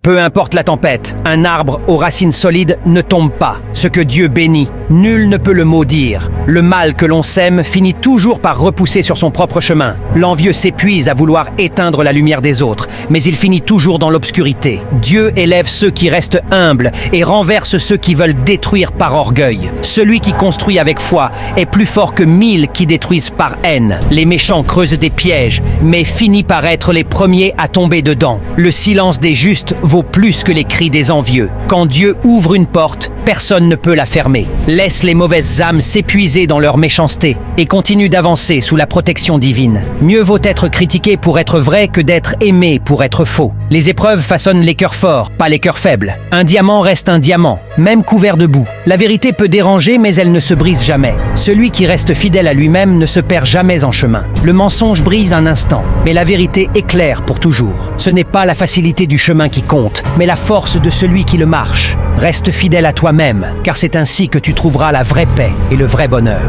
Peu importe la tempête, un arbre aux racines solides ne tombe pas. Ce que Dieu bénit, nul ne peut le maudire. Le mal que l'on sème finit toujours par repousser sur son propre chemin. L'envieux s'épuise à vouloir éteindre la lumière des autres, mais il finit toujours dans l'obscurité. Dieu élève ceux qui restent humbles et renverse ceux qui veulent détruire par orgueil. Celui qui construit avec foi est plus fort que 1000 qui détruisent par haine. Les méchants creusent des pièges, mais finissent par être les premiers à tomber dedans. Le silence des justes vaut plus que les cris des envieux. Quand Dieu ouvre une porte, personne ne peut la fermer. Laisse les mauvaises âmes s'épuiser dans leur méchanceté et continue d'avancer sous la protection divine. Mieux vaut être critiqué pour être vrai que d'être aimé pour être faux. Les épreuves façonnent les cœurs forts, pas les cœurs faibles. Un diamant reste un diamant, même couvert de boue. La vérité peut déranger, mais elle ne se brise jamais. Celui qui reste fidèle à lui-même ne se perd jamais en chemin. Le mensonge brise un instant, mais la vérité éclaire pour toujours. Ce n'est pas la facilité du chemin qui compte, mais la force de celui qui le marche. Reste fidèle à toi-même, car c'est ainsi que tu trouveras la vraie paix et le vrai bonheur.